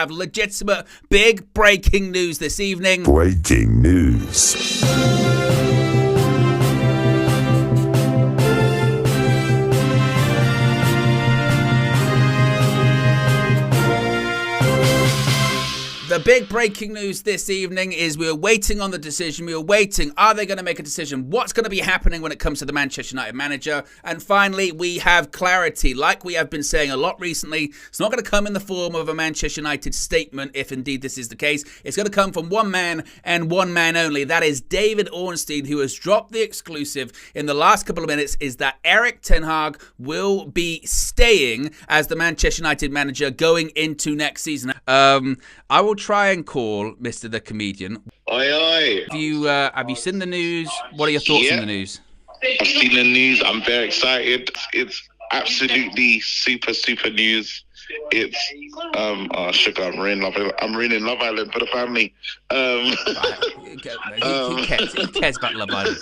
have legitimate big breaking news this evening. Breaking news. The big breaking news this evening is we are waiting on the decision. We are waiting. Are they going to make a decision? What's going to be happening when it comes to the Manchester United manager? And finally, we have clarity. Like we have been saying a lot recently, it's not going to come in the form of a Manchester United statement, if indeed this is the case. It's going to come from one man and one man only. That is David Ornstein, who has dropped the exclusive in the last couple of minutes, is that Erik Ten Hag will be staying as the Manchester United manager going into next season. I will try and call Mr. the Comedian. Oi. Have you seen the news? What are your thoughts on the news? I've seen the news. I'm very excited. It's absolutely super news. It's sugar. I'm ruining Love Island for the family. He cares about Love Island.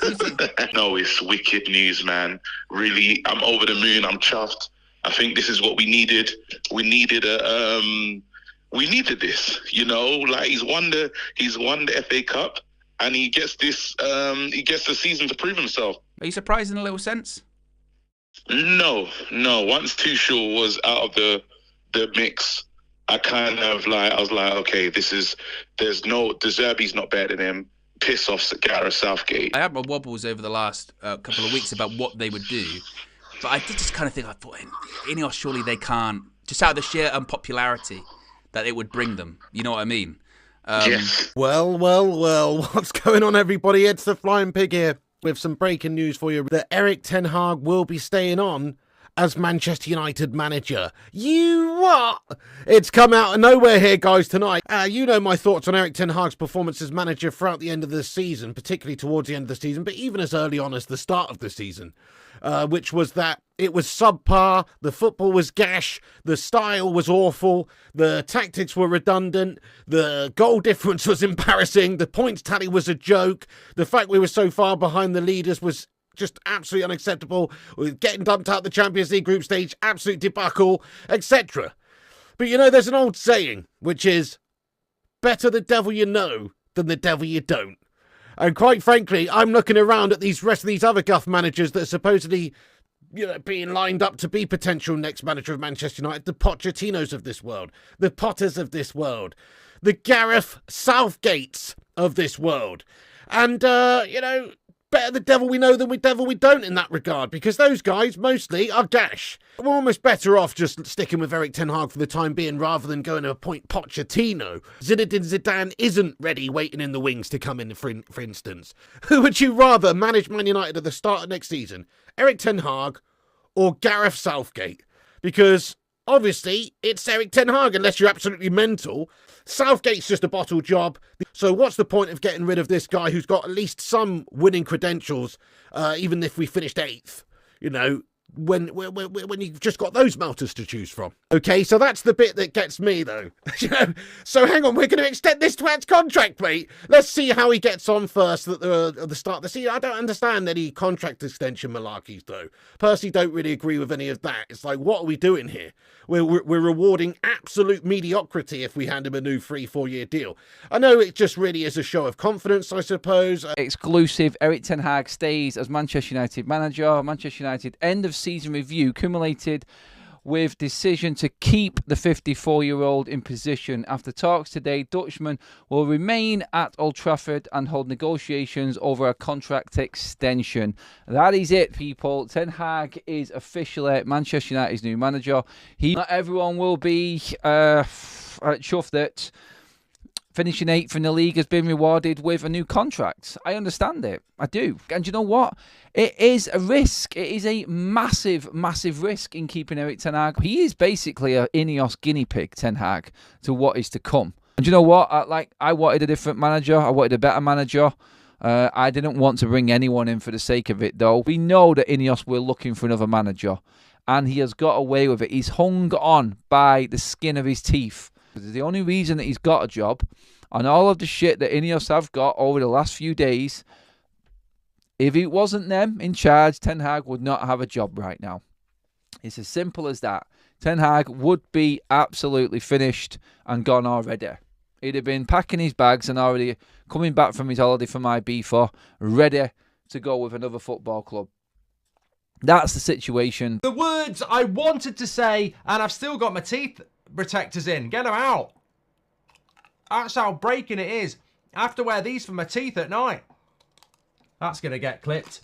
No, it's wicked news, man. Really, I'm over the moon. I'm chuffed. I think this is what we needed. We needed this, you know. Like he's won the FA Cup, and he gets this. He gets the season to prove himself. Are you surprised in a little sense? No. Once Tuchel was out of the mix, I was like, okay, De Zerbi's not better than him. Piss off Gareth Southgate. I had my wobbles over the last couple of weeks about what they would do, but I did just kind of think, I thought, Ineos, surely they can't, just out of the sheer unpopularity that it would bring them. You know what I mean? Yes. Well, what's going on, everybody? It's the Flying Pig here with some breaking news for you that Erik Ten Hag will be staying on as Manchester United manager. You what? It's come out of nowhere here, guys, tonight. You know my thoughts on Erik Ten Hag's performance as manager throughout the end of the season, particularly towards the end of the season, but even as early on as the start of the season. Which was that it was subpar, the football was gash, the style was awful, the tactics were redundant, the goal difference was embarrassing, the points tally was a joke, the fact we were so far behind the leaders was just absolutely unacceptable, getting dumped out the Champions League group stage, absolute debacle, etc. But you know, there's an old saying, which is, better the devil you know than the devil you don't. And quite frankly, I'm looking around at these rest of these other guff managers that are supposedly, you know, being lined up to be potential next manager of Manchester United. The Pochettinos of this world, the Potters of this world, the Gareth Southgates of this world. And, you know, better the devil we know than the devil we don't in that regard, because those guys mostly are gash. We're almost better off just sticking with Erik Ten Hag for the time being rather than going to appoint Pochettino. Zinedine Zidane isn't ready, waiting in the wings to come in, for instance. Who would you rather manage Man United at the start of next season? Erik Ten Hag or Gareth Southgate? Because obviously it's Erik Ten Hag, unless you're absolutely mental. Southgate's just a bottle job. So what's the point of getting rid of this guy who's got at least some winning credentials, even if we finished 8th, you know, when you've just got those melters to choose from. Okay, so that's the bit that gets me, though. You know, so hang on, we're going to extend this twat's contract, mate. Let's see how he gets on first at the start of the season. I don't understand any contract extension malarkeys, though. Personally, don't really agree with any of that. It's like, what are we doing here? We're rewarding absolute mediocrity if we hand him a new 3-4 year deal. I know it just really is a show of confidence, I suppose. Exclusive, Erik Ten Hag stays as Manchester United manager. Manchester United end of season review culminated with decision to keep the 54-year-old in position. After talks today, Dutchman will remain at Old Trafford and hold negotiations over a contract extension. That is it, people. Ten Hag is officially Manchester United's new manager. Not everyone will be chuffed that finishing 8th in the league has been rewarded with a new contract. I understand it. I do. And you know what? It is a risk. It is a massive, massive risk in keeping Erik Ten Hag. He is basically an Ineos guinea pig, Ten Hag, to what is to come. And you know what? I wanted a different manager. I wanted a better manager. I didn't want to bring anyone in for the sake of it, though. We know that Ineos were looking for another manager, and he has got away with it. He's hung on by the skin of his teeth. The only reason that he's got a job, and all of the shit that Ineos have got over the last few days, if it wasn't them in charge, Ten Hag would not have a job right now. It's as simple as that. Ten Hag would be absolutely finished and gone already. He'd have been packing his bags and already coming back from his holiday from Ibiza, ready to go with another football club. That's the situation. The words I wanted to say, and I've still got my teeth protectors in. Get them out. That's how breaking it is. I have to wear these for my teeth at night. That's going to get clipped.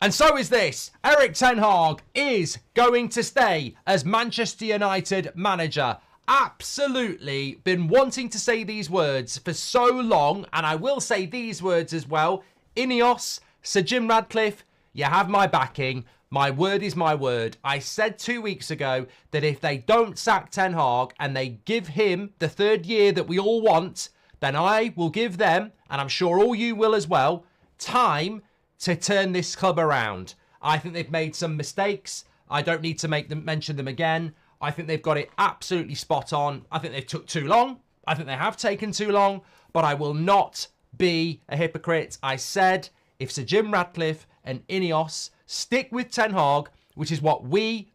And so is this. Erik Ten Hag is going to stay as Manchester United manager. Absolutely been wanting to say these words for so long, and I will say these words as well. Ineos, Sir Jim Ratcliffe, you have my backing. My word is my word. I said 2 weeks ago that if they don't sack Ten Hag and they give him the third year that we all want, then I will give them, and I'm sure all you will as well, time to turn this club around. I think they've made some mistakes. I don't need to mention them again. I think they've got it absolutely spot on. I think they've took too long. I think they have taken too long, but I will not be a hypocrite. I said if Sir Jim Ratcliffe and Ineos stick with Ten Hag, which is what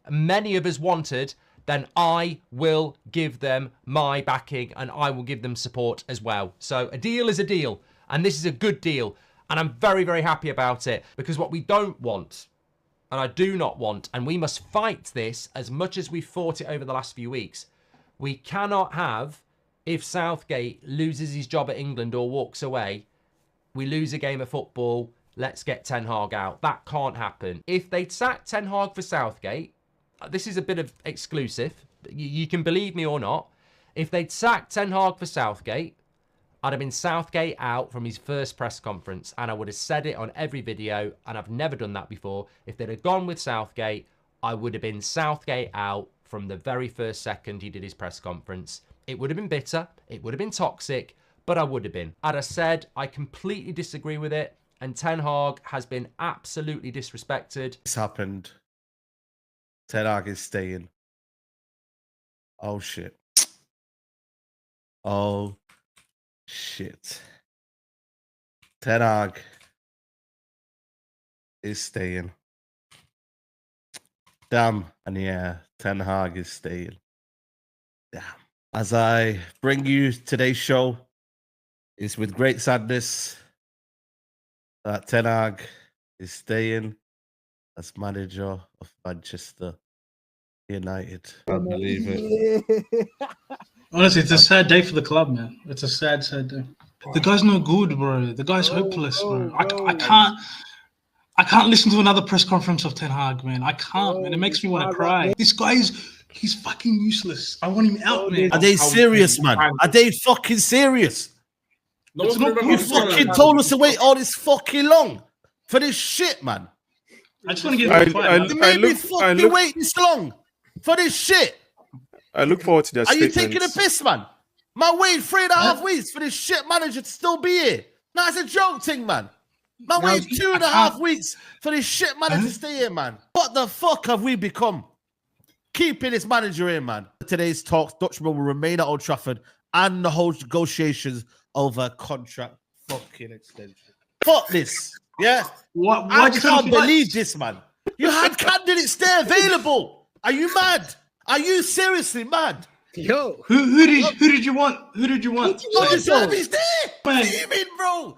many of us wanted, then I will give them my backing and I will give them support as well. So a deal is a deal, and this is a good deal, and I'm very, very happy about it, because what we don't want, and I do not want, and we must fight this as much as we've fought it over the last few weeks, we cannot have, if Southgate loses his job at England or walks away, we lose a game of football, let's get Ten Hag out. That can't happen. If they'd sacked Ten Hag for Southgate, this is a bit of exclusive, you can believe me or not, if they'd sacked Ten Hag for Southgate, I'd have been Southgate out from his first press conference, and I would have said it on every video, and I've never done that before. If they'd have gone with Southgate, I would have been Southgate out from the very first second he did his press conference. It would have been bitter, it would have been toxic, but I would have been. As I said, I completely disagree with it, and Ten Hag has been absolutely disrespected. This happened. Ten Hag is staying. Oh, shit. Oh, shit. Ten Hag is staying. Damn. And yeah, Ten Hag is staying. Damn. As I bring you today's show, it's with great sadness that Ten Hag is staying as manager of Manchester United. I can't believe it. Honestly, it's a sad day for the club, man. It's a sad, sad day. The guy's no good, bro. The guy's hopeless, bro. I can't listen to another press conference of Ten Hag, man. I can't, man. It makes me want to cry. This he's fucking useless. I want him out, man. Are they serious, man? Are they fucking serious? It's not You fucking told us to wait all this fucking long for this shit, man. I just want to get You made me fucking wait this long for this shit. I look forward to their Are you statements. taking a piss, man? Man, waiting 3.5 weeks for this shit manager to still be here. No, it's a joke thing, man. Man, waiting 2.5 weeks for this shit manager to stay here, man. What the fuck have we become? Keeping this manager in, man. Today's talks, Dutchman will remain at Old Trafford and the whole negotiations over contract fucking extension. Fuck this, yeah? I can't believe this, man. You had candidates there available. Are you mad? Are you seriously mad? Yo, Who did you want? Who did you want? Oh, De Zerbi's there. Man. What do you mean, bro?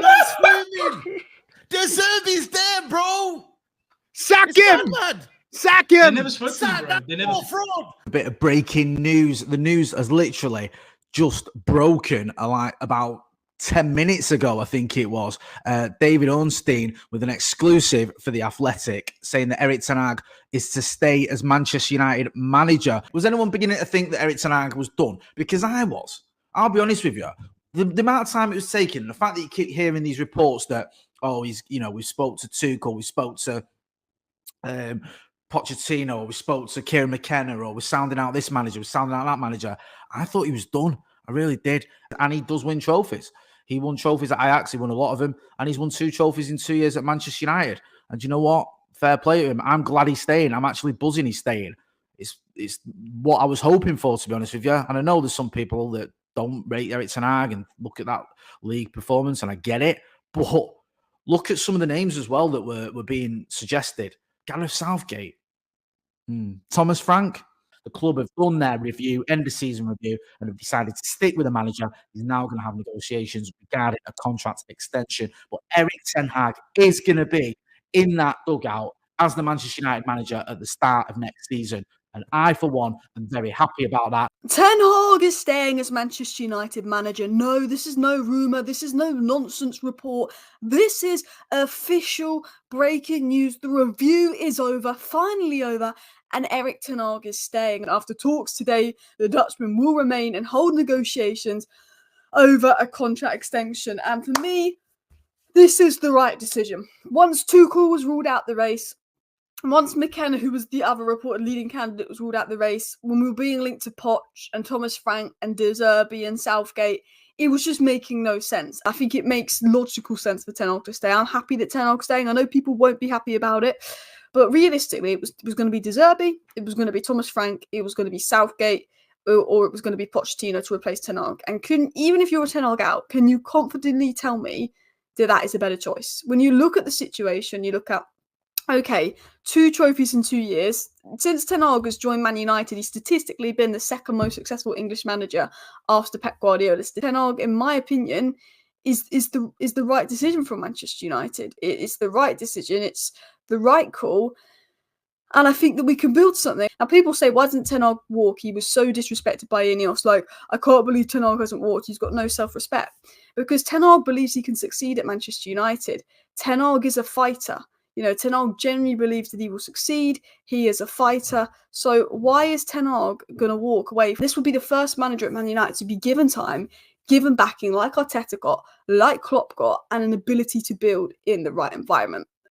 That's screaming. De Zerbi's there, bro. sack It's him! not mad. Sack They him! never spoke to him, bro. They never. Fraud. A bit of breaking news. The news has literally just broken like about 10 minutes ago, I think it was. David Ornstein with an exclusive for The Athletic saying that Erik Ten Hag is to stay as Manchester United manager. Was anyone beginning to think that Erik Ten Hag was done? Because I was. I'll be honest with you. The amount of time it was taking, the fact that you keep hearing these reports that, we spoke to Tuchel, we spoke to Pochettino, we spoke to Kieran McKenna, or we're sounding out this manager, we're sounding out that manager. I thought he was done. I really did. And he does win trophies. He won trophies at Ajax. He won a lot of them. And he's won 2 trophies in 2 years at Manchester United. And you know what? Fair play to him. I'm glad he's staying. I'm actually buzzing he's staying. It's what I was hoping for, to be honest with you. And I know there's some people that don't rate Erik Ten Hag and look at that league performance, and I get it. But look at some of the names as well that were being suggested. Gareth Southgate. Thomas Frank. The club have done their review, end of season review, and have decided to stick with the manager. He's now going to have negotiations regarding a contract extension. But Erik Ten Hag is going to be in that dugout as the Manchester United manager at the start of next season. And I, for one, am very happy about that. Ten Hag is staying as Manchester United manager. No, this is no rumour. This is no nonsense report. This is official breaking news. The review is over, finally over, and Erik Ten Hag is staying. And after talks today, the Dutchman will remain and hold negotiations over a contract extension. And for me, this is the right decision. Once Tuchel was ruled out the race, once McKenna, who was the other reported leading candidate, was ruled out the race, when we were being linked to Poch and Thomas Frank and De Zerbi and Southgate, it was just making no sense. I think it makes logical sense for Ten Hag to stay. I'm happy that Ten Hag's staying. I know people won't be happy about it, but realistically, it was going to be De Zerbi, it was going to be Thomas Frank, it was going to be Southgate, or it was going to be Pochettino to replace Ten Hag. And even if you're a Ten Hag out, can you confidently tell me that that is a better choice? When you look at the situation, you look at, okay, 2 trophies in 2 years. Since Ten Hag has joined Man United, he's statistically been the second most successful English manager after Pep Guardiola. Ten Hag, in my opinion, is the right decision for Manchester United. It's the right decision. It's the right call. And I think that we can build something. Now, people say, why doesn't Ten Hag walk? He was so disrespected by Ineos. Like, I can't believe Ten Hag hasn't walked. He's got no self-respect. Because Ten Hag believes he can succeed at Manchester United. Ten Hag is a fighter. You know, Ten Hag genuinely believes that he will succeed. He is a fighter. So why is Ten Hag going to walk away? This would be the first manager at Man United to be given time, given backing like Arteta got, like Klopp got, and an ability to build in the right environment.